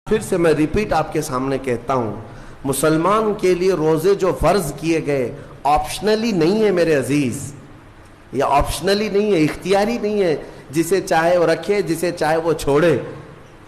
پھر سے میں ریپیٹ آپ کے سامنے کہتا ہوں، مسلمان کے لیے روزے جو فرض کیے گئے آپشنلی نہیں ہے میرے عزیز، یہ آپشنلی نہیں ہے، اختیاری نہیں ہے، جسے چاہے وہ رکھے جسے چاہے وہ چھوڑے۔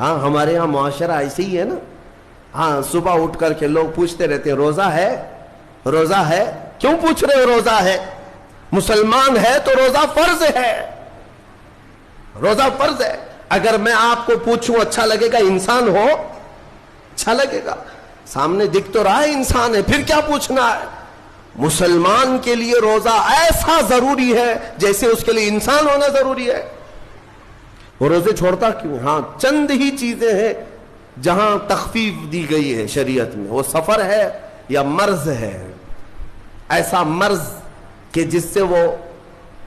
ہاں ہمارے ہاں معاشرہ ایسے ہی ہے نا، ہاں صبح اٹھ کر کے لوگ پوچھتے رہتے ہیں روزہ ہے، روزہ ہے، کیوں پوچھ رہے ہو روزہ ہے؟ مسلمان ہے تو روزہ فرض ہے، روزہ فرض ہے۔ اگر میں آپ کو پوچھوں اچھا لگے گا؟ انسان ہو اچھا لگے گا، سامنے دکھ تو رہا ہے انسان ہے، پھر کیا پوچھنا ہے؟ مسلمان کے لیے روزہ ایسا ضروری ہے جیسے اس کے لیے انسان ہونا ضروری ہے۔ وہ روزے چھوڑتا کیوں؟ ہاں چند ہی چیزیں ہیں جہاں تخفیف دی گئی ہے شریعت میں، وہ سفر ہے یا مرض ہے، ایسا مرض کہ جس سے وہ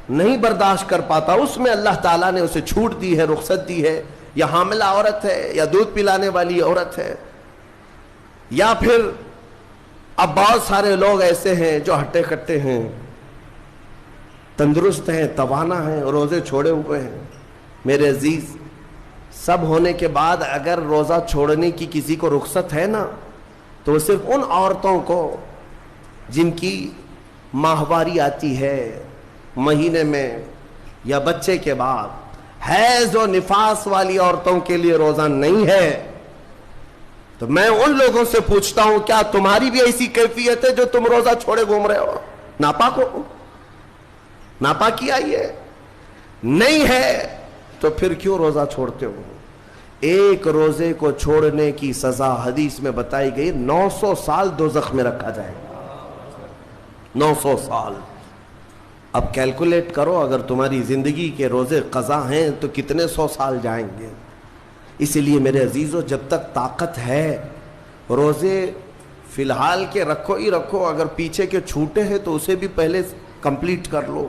نہیں برداشت کر پاتا، اس میں اللہ تعالیٰ نے اسے چھوٹ دی ہے، رخصت دی ہے، یا حاملہ عورت ہے یا دودھ پلانے والی عورت ہے، یا پھر اب بہت سارے لوگ ایسے ہیں جو ہٹے کٹے ہیں، تندرست ہیں، توانا ہیں، روزے چھوڑے ہوئے ہیں۔ میرے عزیز، سب ہونے کے بعد اگر روزہ چھوڑنے کی کسی کو رخصت ہے نا، تو صرف ان عورتوں کو جن کی ماہواری آتی ہے مہینے میں یا بچے کے بعد، حیض و نفاس والی عورتوں کے لیے روزہ نہیں ہے۔ تو میں ان لوگوں سے پوچھتا ہوں، کیا تمہاری بھی ایسی کیفیت ہے جو تم روزہ چھوڑے گھوم رہے ہو؟ ناپاک ہو؟ ناپاکی آئی ہے؟ نہیں ہے تو پھر کیوں روزہ چھوڑتے ہو؟ ایک روزے کو چھوڑنے کی سزا حدیث میں بتائی گئی 900 سال دوزخ میں رکھا جائے گا۔ 900 سال۔ اب کیلکولیٹ کرو، اگر تمہاری زندگی کے روزے قضا ہیں تو کتنے 100 سال جائیں گے۔ اسی لیے میرے عزیزو، جب تک طاقت ہے روزے فی الحال کے رکھو ہی رکھو، اگر پیچھے کے چھوٹے ہیں تو اسے بھی پہلے کمپلیٹ کر لو،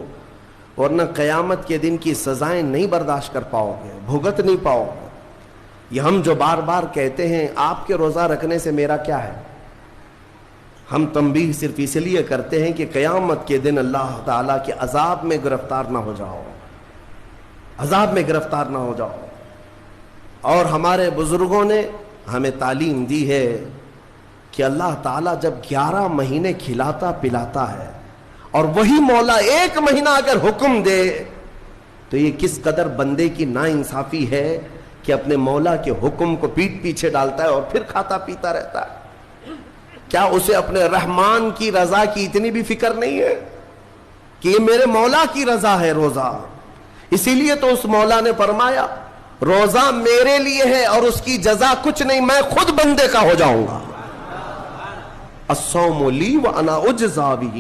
ورنہ قیامت کے دن کی سزائیں نہیں برداشت کر پاؤ گے، بھگت نہیں پاؤ گے۔ یہ ہم جو بار بار کہتے ہیں آپ کے روزہ رکھنے سے میرا کیا ہے، ہم تنبیہ صرف اس لیے کرتے ہیں کہ قیامت کے دن اللہ تعالیٰ کے عذاب میں گرفتار نہ ہو جاؤ، عذاب میں گرفتار نہ ہو جاؤ۔ اور ہمارے بزرگوں نے ہمیں تعلیم دی ہے کہ اللہ تعالیٰ جب 11 مہینے کھلاتا پلاتا ہے، اور وہی مولا 1 مہینہ اگر حکم دے تو یہ کس قدر بندے کی ناانصافی ہے کہ اپنے مولا کے حکم کو پیٹ پیچھے ڈالتا ہے اور پھر کھاتا پیتا رہتا ہے۔ کیا اسے اپنے رحمان کی رضا کی اتنی بھی فکر نہیں ہے کہ یہ میرے مولا کی رضا ہے روزہ؟ اسی لیے تو اس مولا نے فرمایا روزہ میرے لیے ہے اور اس کی جزا کچھ نہیں، میں خود بندے کا ہو جاؤں گا۔ الصوم لی وانا اجزا بہ،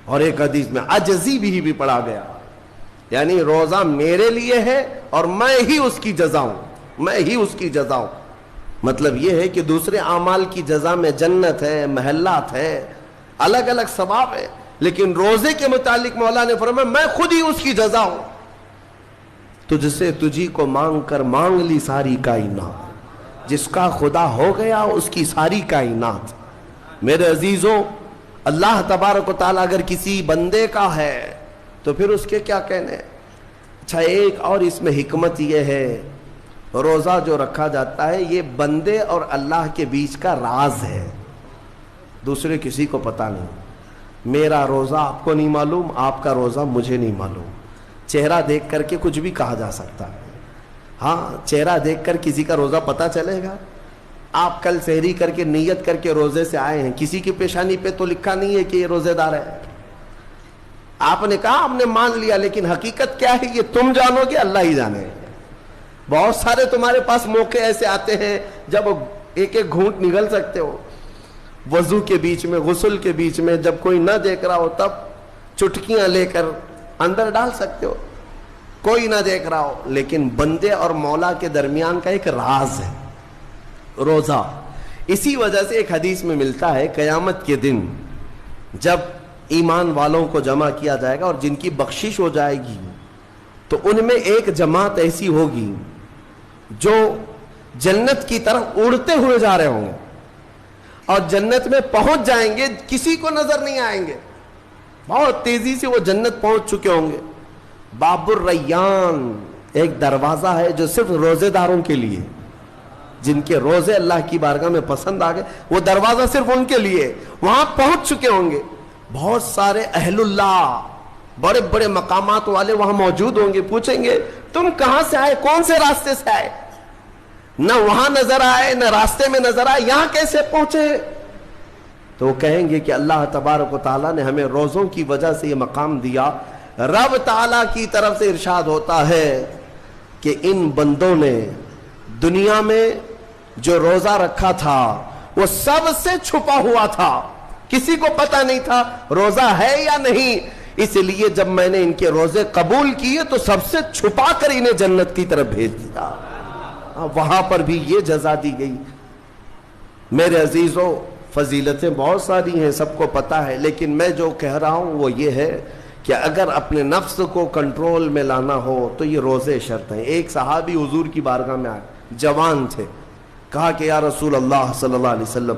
اور ایک حدیث میں اجزی بھی پڑھا گیا، یعنی روزہ میرے لیے ہے اور میں ہی اس کی جزا ہوں، میں ہی اس کی جزا ہوں۔ مطلب یہ ہے کہ دوسرے اعمال کی جزا میں جنت ہے، محلات ہے، الگ الگ ثواب ہے، لیکن روزے کے متعلق مولا نے فرمایا میں خود ہی اس کی جزا ہوں۔ تجھ سے تجھی کو مانگ کر مانگ لی ساری کائنات، جس کا خدا ہو گیا اس کی ساری کائنات۔ میرے عزیزوں، اللہ تبارک و تعالیٰ اگر کسی بندے کا ہے تو پھر اس کے کیا کہنے۔ اچھا، ایک اور اس میں حکمت یہ ہے، روزہ جو رکھا جاتا ہے یہ بندے اور اللہ کے بیچ کا راز ہے، دوسرے کسی کو پتہ نہیں۔ میرا روزہ آپ کو نہیں معلوم، آپ کا روزہ مجھے نہیں معلوم۔ چہرہ دیکھ کر کے کچھ بھی کہا جا سکتا ہے، ہاں چہرہ دیکھ کر کسی کا روزہ پتہ چلے گا؟ آپ کل سحری کر کے نیت کر کے روزے سے آئے ہیں، کسی کی پیشانی پہ تو لکھا نہیں ہے کہ یہ روزے دار ہے، آپ نے کہا ہم نے مان لیا، لیکن حقیقت کیا ہے یہ تم جانو گے، اللہ ہی جانے۔ بہت سارے تمہارے پاس موقع ایسے آتے ہیں جب ایک ایک گھونٹ نگل سکتے ہو، وضو کے بیچ میں، غسل کے بیچ میں، جب کوئی نہ دیکھ رہا ہو تب چٹکیاں لے کر اندر ڈال سکتے ہو، کوئی نہ دیکھ رہا ہو۔ لیکن بندے اور مولا کے درمیان کا ایک راز ہے روزہ۔ اسی وجہ سے ایک حدیث میں ملتا ہے قیامت کے دن جب ایمان والوں کو جمع کیا جائے گا اور جن کی بخشش ہو جائے گی تو ان میں ایک جماعت ایسی ہوگی جو جنت کی طرف اڑتے ہوئے جا رہے ہوں گے اور جنت میں پہنچ جائیں گے، کسی کو نظر نہیں آئیں گے، بہت تیزی سے وہ جنت پہنچ چکے ہوں گے۔ باب الریان ایک دروازہ ہے جو صرف روزے داروں کے لیے، جن کے روزے اللہ کی بارگاہ میں پسند آ گئے، وہ دروازہ صرف ان کے لیے، وہاں پہنچ چکے ہوں گے۔ بہت سارے اہل اللہ، بڑے بڑے مقامات والے وہاں موجود ہوں گے، پوچھیں گے تم کہاں سے آئے، کون سے راستے سے آئے؟ نہ وہاں نظر آئے، نہ راستے میں نظر آئے، یہاں کیسے پہنچے؟ تو وہ کہیں گے کہ اللہ تبارک و تعالیٰ نے ہمیں روزوں کی وجہ سے یہ مقام دیا۔ رب تعالیٰ کی طرف سے ارشاد ہوتا ہے کہ ان بندوں نے دنیا میں جو روزہ رکھا تھا وہ سب سے چھپا ہوا تھا، کسی کو پتہ نہیں تھا روزہ ہے یا نہیں، اس لیے جب میں نے ان کے روزے قبول کیے تو سب سے چھپا کر انہیں جنت کی طرف بھیج دیا۔ وہاں پر بھی یہ جزا دی گئی۔ میرے عزیزوں، فضیلتیں بہت ساری ہیں، سب کو پتہ ہے، لیکن میں جو کہہ رہا ہوں وہ یہ ہے کہ اگر اپنے نفس کو کنٹرول میں لانا ہو تو یہ روزے شرط ہیں۔ ایک صحابی حضور کی بارگاہ میں آئے، جوان تھے، کہا کہ یا رسول اللہ صلی اللہ علیہ وسلم،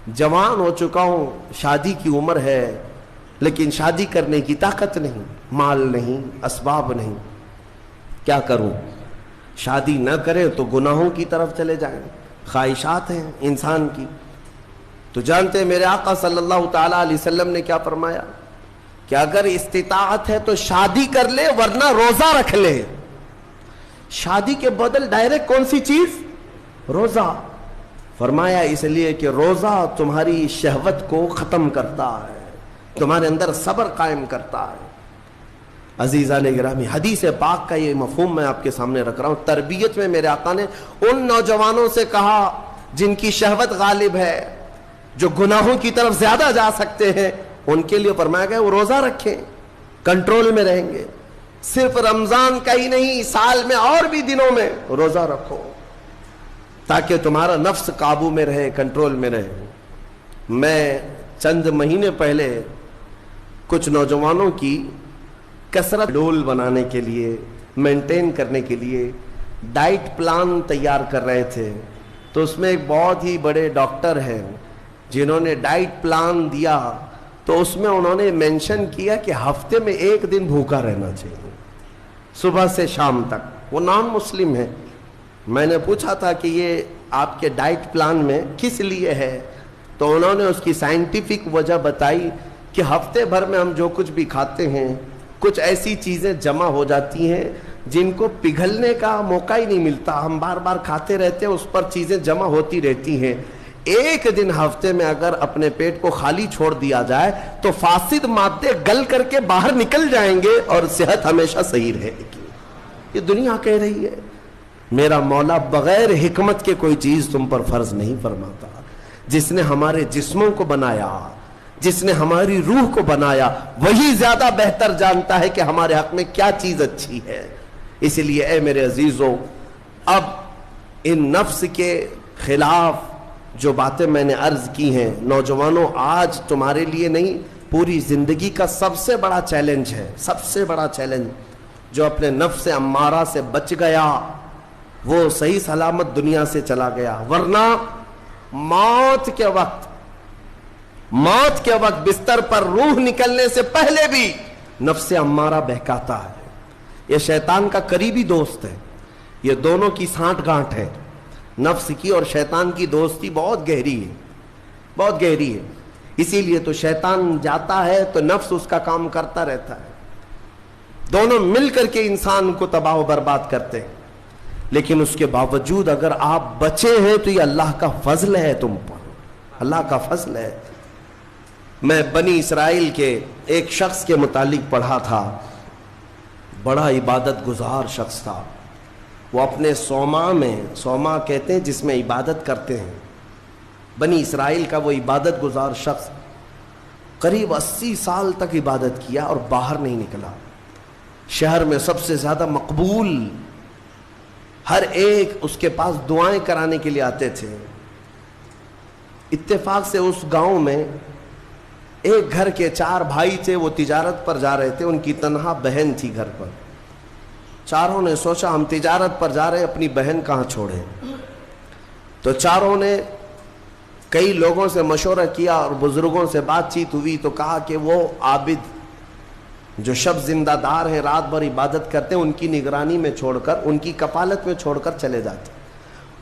جوان ہو چکا ہوں، شادی کی عمر ہے، لیکن شادی کرنے کی طاقت نہیں، مال نہیں، اسباب نہیں، کیا کروں؟ شادی نہ کرے تو گناہوں کی طرف چلے جائیں، خواہشات ہیں انسان کی۔ تو جانتے ہیں میرے آقا صلی اللہ تعالی علیہ وسلم نے کیا فرمایا کہ اگر استطاعت ہے تو شادی کر لے، ورنہ روزہ رکھ لے۔ شادی کے بدل ڈائریکٹ کون سی چیز؟ روزہ۔ فرمایا اس لیے کہ روزہ تمہاری شہوت کو ختم کرتا ہے، تمہارے اندر صبر قائم کرتا ہے۔ عزیزان گرامی، حدیث پاک کا یہ مفہوم میں آپ کے سامنے رکھ رہا ہوں۔ تربیت میں میرے آقا نے ان نوجوانوں سے کہا جن کی شہوت غالب ہے، جو گناہوں کی طرف زیادہ جا سکتے ہیں، ان کے لیے فرمایا گیا وہ روزہ رکھیں، کنٹرول میں رہیں گے۔ صرف رمضان کا ہی نہیں، سال میں اور بھی دنوں میں روزہ رکھو تاکہ تمہارا نفس قابو میں رہے، کنٹرول میں رہے۔ میں چند مہینے پہلے کچھ نوجوانوں کی کثرت ڈول بنانے کے لیے، مینٹین کرنے کے لیے ڈائٹ پلان تیار کر رہے تھے، تو اس میں ایک بہت ہی بڑے ڈاکٹر ہیں جنہوں نے ڈائٹ پلان دیا، تو اس میں انہوں نے مینشن کیا کہ ہفتے میں ایک دن بھوکا رہنا چاہیے، صبح سے شام تک۔ وہ نان مسلم ہے۔ میں نے پوچھا تھا کہ یہ آپ کے ڈائٹ پلان میں کس لیے ہے، تو انہوں نے اس کی سائنٹیفک وجہ بتائی کہ ہفتے بھر میں ہم جو کچھ بھی کھاتے ہیں، کچھ ایسی چیزیں جمع ہو جاتی ہیں جن کو پگھلنے کا موقع ہی نہیں ملتا، ہم بار بار کھاتے رہتے ہیں، اس پر چیزیں جمع ہوتی رہتی ہیں۔ ایک دن ہفتے میں اگر اپنے پیٹ کو خالی چھوڑ دیا جائے تو فاسد مادے گل کر کے باہر نکل جائیں گے اور صحت ہمیشہ صحیح رہے گی۔ یہ دنیا کہہ رہی ہے۔ میرا مولا بغیر حکمت کے کوئی چیز تم پر فرض نہیں فرماتا۔ جس نے ہمارے جسموں کو بنایا، جس نے ہماری روح کو بنایا، وہی زیادہ بہتر جانتا ہے کہ ہمارے حق میں کیا چیز اچھی ہے۔ اس لیے اے میرے عزیزوں، اب ان نفس کے خلاف جو باتیں میں نے عرض کی ہیں، نوجوانوں، آج تمہارے لیے نہیں، پوری زندگی کا سب سے بڑا چیلنج ہے، سب سے بڑا چیلنج۔ جو اپنے نفس امارہ سے بچ گیا وہ صحیح سلامت دنیا سے چلا گیا، ورنہ موت کے وقت بستر پر روح نکلنے سے پہلے بھی نفس امارہ بہکاتا ہے۔ یہ شیطان کا قریبی دوست ہے، یہ دونوں کی سانٹھ گانٹھ ہے۔ نفس کی اور شیطان کی دوستی بہت گہری ہے، بہت گہری ہے۔ اسی لیے تو شیطان جاتا ہے تو نفس اس کا کام کرتا رہتا ہے، دونوں مل کر کے انسان کو تباہ و برباد کرتے ہیں۔ لیکن اس کے باوجود اگر آپ بچے ہیں تو یہ اللہ کا فضل ہے تم پر، اللہ کا فضل ہے۔ میں بنی اسرائیل کے ایک شخص کے متعلق پڑھا تھا، بڑا عبادت گزار شخص تھا۔ وہ اپنے صومعہ کہتے ہیں جس میں عبادت کرتے ہیں، بنی اسرائیل کا وہ عبادت گزار شخص قریب 80 سال تک عبادت کیا اور باہر نہیں نکلا۔ شہر میں سب سے زیادہ مقبول، ہر ایک اس کے پاس دعائیں کرانے کے لیے آتے تھے۔ اتفاق سے اس گاؤں میں ایک گھر کے 4 بھائی تھے، وہ تجارت پر جا رہے تھے، ان کی تنہا بہن تھی گھر پر۔ چاروں نے سوچا ہم تجارت پر جا رہے ہیں، اپنی بہن کہاں چھوڑیں؟ تو چاروں نے کئی لوگوں سے مشورہ کیا اور بزرگوں سے بات چیت ہوئی تو کہا کہ وہ عابد جو شب زندہ دار ہیں، رات بھر عبادت کرتے ہیں، ان کی نگرانی میں چھوڑ کر، ان کی کفالت میں چھوڑ کر چلے جاتے۔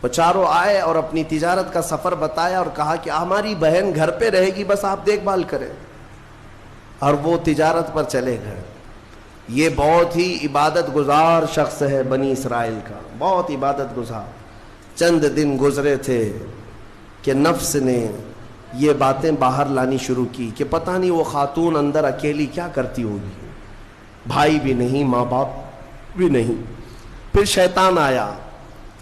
وہ چاروں آئے اور اپنی تجارت کا سفر بتایا اور کہا کہ ہماری بہن گھر پہ رہے گی، بس آپ دیکھ بھال کریں، اور وہ تجارت پر چلے گئے۔ یہ بہت ہی عبادت گزار شخص ہے بنی اسرائیل کا، بہت عبادت گزار۔ چند دن گزرے تھے کہ نفس نے یہ باتیں باہر لانی شروع کی کہ پتہ نہیں وہ خاتون اندر اکیلی کیا کرتی ہوگی، بھائی بھی نہیں، ماں باپ بھی نہیں۔ پھر شیطان آیا،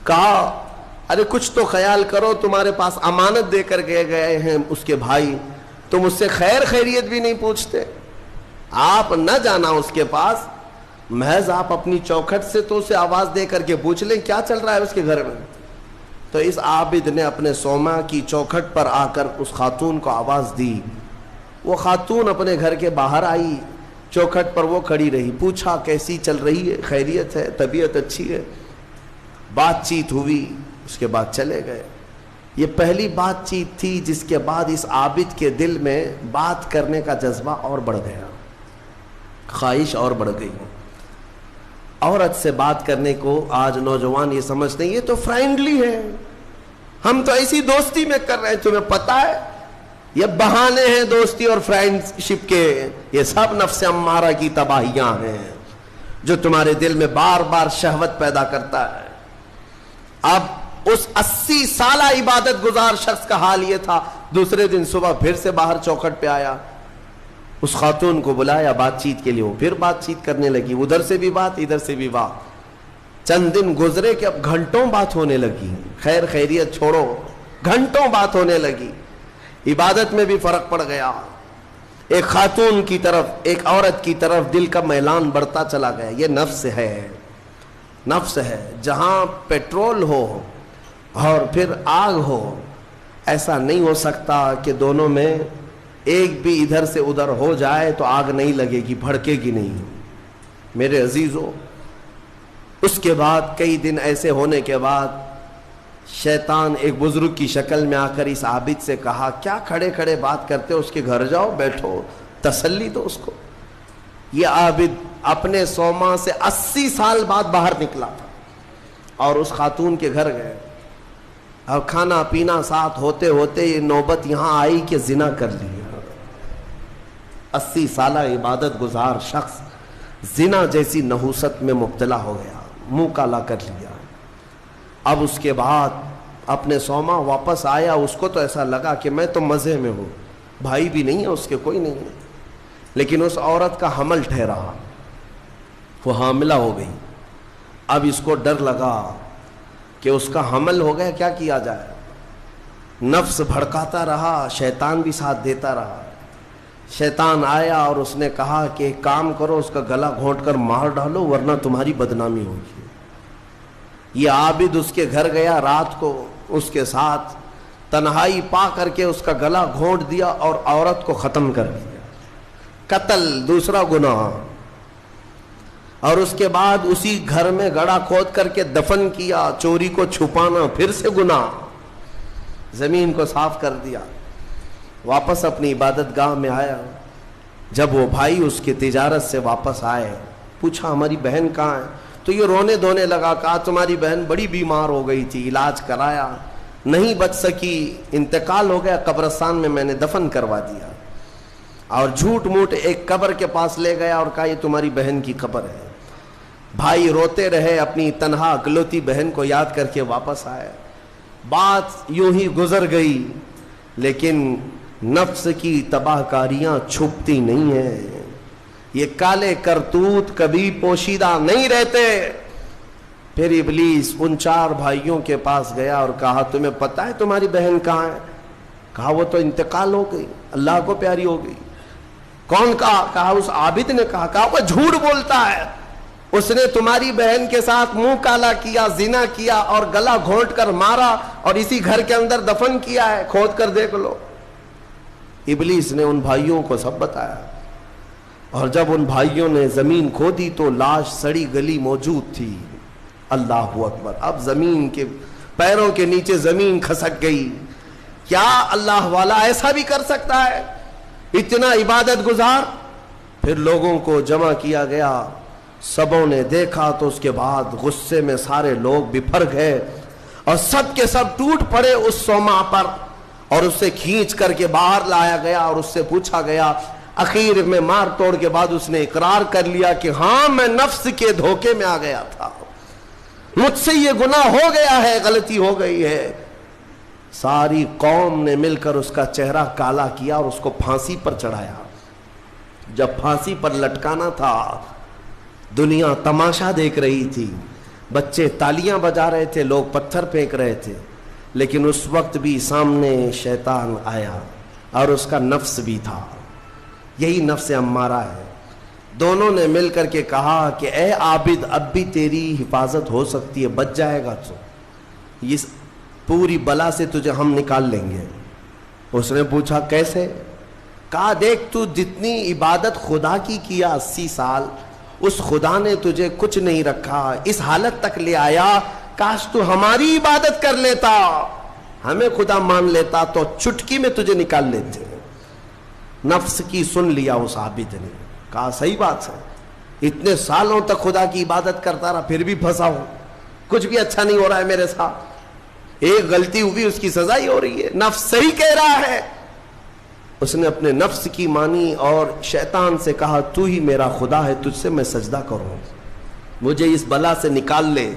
کہا ارے کچھ تو خیال کرو، تمہارے پاس امانت دے کر گئے ہیں اس کے بھائی، تم اس سے خیر خیریت بھی نہیں پوچھتے، آپ نہ جانا اس کے پاس، محض آپ اپنی چوکھٹ سے تو اسے آواز دے کر کے پوچھ لیں کیا چل رہا ہے اس کے گھر میں۔ تو اس عابد نے اپنے سوما کی چوکھٹ پر آ کر اس خاتون کو آواز دی، وہ خاتون اپنے گھر کے باہر آئی، چوکھٹ پر وہ کھڑی رہی، پوچھا کیسی چل رہی ہے، خیریت ہے، طبیعت اچھی ہے، بات چیت ہوئی، اس کے بعد چلے گئے۔ یہ پہلی بات چیت تھی جس کے بعد اس عابد کے دل میں بات کرنے کا جذبہ اور بڑھ گیا، خواہش اور بڑھ گئی۔ عورت سے بات کرنے کو آج نوجوان یہ سمجھتے ہیں یہ تو فرینڈلی ہے، ہم تو ایسی دوستی میں کر رہے ہیں، تمہیں پتہ ہے یہ بہانے ہیں دوستی اور فرینڈ شپ کے، یہ سب نفس امارہ کی تباہیاں ہیں جو تمہارے دل میں بار بار شہوت پیدا کرتا ہے۔ اب اس 80 سالہ عبادت گزار شخص کا حال یہ تھا، دوسرے دن صبح پھر سے باہر چوکھٹ پہ آیا، اس خاتون کو بلایا بات چیت کے لیے، وہ پھر بات چیت کرنے لگی، ادھر سے بھی بات ادھر سے بھی بات۔ چند دن گزرے کہ اب گھنٹوں بات ہونے لگی، خیر خیریت چھوڑو، گھنٹوں بات ہونے لگی، عبادت میں بھی فرق پڑ گیا۔ ایک خاتون کی طرف، ایک عورت کی طرف دل کا میلان بڑھتا چلا گیا۔ یہ نفس ہے، نفس ہے، جہاں پیٹرول ہو اور پھر آگ ہو، ایسا نہیں ہو سکتا کہ دونوں میں ایک بھی ادھر سے ادھر ہو جائے تو آگ نہیں لگے گی، بھڑکے گی نہیں۔ میرے عزیزو، اس کے بعد کئی دن ایسے ہونے کے بعد شیطان ایک بزرگ کی شکل میں آ کر اس عابد سے کہا کیا کھڑے کھڑے بات کرتے ہو، اس کے گھر جاؤ، بیٹھو، تسلی دو اس کو۔ یہ عابد اپنے سوما سے 80 سال بعد باہر نکلا تھا اور اس خاتون کے گھر گئے، اور کھانا پینا ساتھ ہوتے ہوتے یہ نوبت یہاں آئی کہ زنا کر لیا۔ 80 سالہ عبادت گزار شخص زنا جیسی نحوست میں مبتلا ہو گیا، منہ کالا کر لیا۔ اب اس کے بعد اپنے سوما واپس آیا، اس کو تو ایسا لگا کہ میں تو مزے میں ہوں، بھائی بھی نہیں ہے اس کے، کوئی نہیں ہے، لیکن اس عورت کا حمل ٹھہرا، وہ حاملہ ہو گئی۔ اب اس کو ڈر لگا کہ اس کا حمل ہو گیا، کیا کیا جائے؟ نفس بھڑکاتا رہا، شیطان بھی ساتھ دیتا رہا۔ شیطان آیا اور اس نے کہا کہ ایک کام کرو، اس کا گلا گھونٹ کر مار ڈالو ورنہ تمہاری بدنامی ہوگی۔ یہ عابد اس کے گھر گیا، رات کو اس کے ساتھ تنہائی پا کر کے اس کا گلا گھونٹ دیا اور عورت کو ختم کر دیا۔ قتل دوسرا گناہ، اور اس کے بعد اسی گھر میں گڑھا کھود کر کے دفن کیا۔ چوری کو چھپانا پھر سے گناہ، زمین کو صاف کر دیا۔ واپس اپنی عبادت گاہ میں آیا، جب وہ بھائی اس کی تجارت سے واپس آئے، پوچھا ہماری بہن کہاں ہے؟ تو یہ رونے دھونے لگا، کہا تمہاری بہن بڑی بیمار ہو گئی تھی، علاج کرایا، نہیں بچ سکی، انتقال ہو گیا، قبرستان میں میں نے دفن کروا دیا، اور جھوٹ موٹ ایک قبر کے پاس لے گیا اور کہا یہ تمہاری بہن کی قبر ہے۔ بھائی روتے رہے، اپنی تنہا اکلوتی بہن کو یاد کر کے واپس آئے۔ بات یوں ہی گزر گئی، لیکن نفس کی تباہ کاریاں چھپتی نہیں ہیں، یہ کالے کرتوت کبھی پوشیدہ نہیں رہتے۔ پھر ابلیس ان 4 بھائیوں کے پاس گیا اور کہا تمہیں پتہ ہے تمہاری بہن کہاں ہے؟ کہا وہ تو انتقال ہو گئی، اللہ کو پیاری ہو گئی۔ کون کہا؟ کہا اس عابد نے کہا۔ کہا وہ جھوٹ بولتا ہے، اس نے تمہاری بہن کے ساتھ منہ کالا کیا، زنا کیا اور گلا گھونٹ کر مارا اور اسی گھر کے اندر دفن کیا ہے، کھود کر دیکھ لو۔ ابلیس نے ان بھائیوں کو سب بتایا، اور جب ان بھائیوں نے زمین کھودی تو لاش سڑی گلی موجود تھی۔ اللہ اکبر! اب زمین کے پیروں کے نیچے زمین کھسک گئی۔ کیا اللہ والا ایسا بھی کر سکتا ہے؟ اتنا عبادت گزار؟ پھر لوگوں کو جمع کیا گیا، سبوں نے دیکھا تو اس کے بعد غصے میں سارے لوگ بپھر گئے اور سب کے سب ٹوٹ پڑے اس صومعہ پر اور اسے کھینچ کر کے باہر لایا گیا اور اس سے پوچھا گیا. اخیر میں مار توڑ کے بعد اس نے اقرار کر لیا کہ ہاں میں نفس کے دھوکے میں آ گیا تھا, مجھ سے یہ گناہ ہو گیا ہے, غلطی ہو گئی ہے. ساری قوم نے مل کر اس کا چہرہ کالا کیا اور اس کو پھانسی پر چڑھایا. جب پھانسی پر لٹکانا تھا دنیا تماشا دیکھ رہی تھی, بچے تالیاں بجا رہے تھے, لوگ پتھر پھینک رہے تھے, لیکن اس وقت بھی سامنے شیطان آیا اور اس کا نفس بھی تھا. یہی نفس امارہ ہے. دونوں نے مل کر کے کہا کہ اے عابد اب بھی تیری حفاظت ہو سکتی ہے, بچ جائے گا تو اس پوری بلا سے تجھے ہم نکال لیں گے. اس نے پوچھا کیسے؟ کہا دیکھ تو جتنی عبادت خدا کی کیا 80 سال, اس خدا نے تجھے کچھ نہیں رکھا, اس حالت تک لے آیا. کاش تو ہماری عبادت کر لیتا, ہمیں خدا مان لیتا تو چٹکی میں تجھے نکال لیتے. نفس کی سن لیا اس عابد نے, کہا صحیح بات ہے, اتنے سالوں تک خدا کی عبادت کرتا رہا پھر بھی پھنسا ہوں, کچھ بھی اچھا نہیں ہو رہا ہے میرے ساتھ, ایک غلطی ہوئی اس کی سزا ہی ہو رہی ہے, نفس صحیح کہہ رہا ہے. اس نے اپنے نفس کی مانی اور شیطان سے کہا تو ہی میرا خدا ہے, تجھ سے میں سجدہ کروں, مجھے اس بلا سے نکال لے.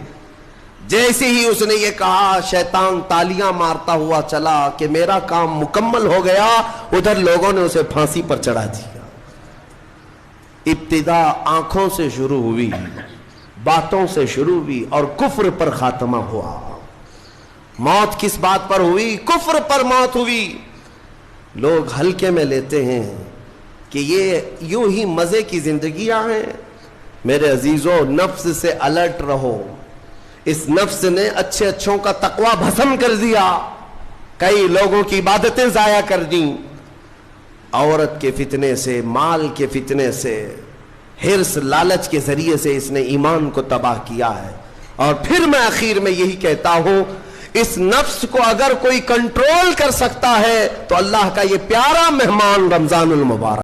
جیسے ہی اس نے یہ کہا شیطان تالیاں مارتا ہوا چلا کہ میرا کام مکمل ہو گیا. ادھر لوگوں نے اسے پھانسی پر چڑھا دیا. ابتدا آنکھوں سے شروع ہوئی, باتوں سے شروع ہوئی اور کفر پر خاتمہ ہوا. موت کس بات پر ہوئی؟ کفر پر موت ہوئی. لوگ ہلکے میں لیتے ہیں کہ یہ یوں ہی مزے کی زندگیاں ہیں. میرے عزیزوں, نفس سے الرٹ رہو. اس نفس نے اچھے اچھوں کا تقوی بھسم کر دیا, کئی لوگوں کی عبادتیں ضائع کر دیں. عورت کے فتنے سے, مال کے فتنے سے, حرص لالچ کے ذریعے سے اس نے ایمان کو تباہ کیا ہے. اور پھر میں آخر میں یہی کہتا ہوں, اس نفس کو اگر کوئی کنٹرول کر سکتا ہے تو اللہ کا یہ پیارا مہمان رمضان المبارک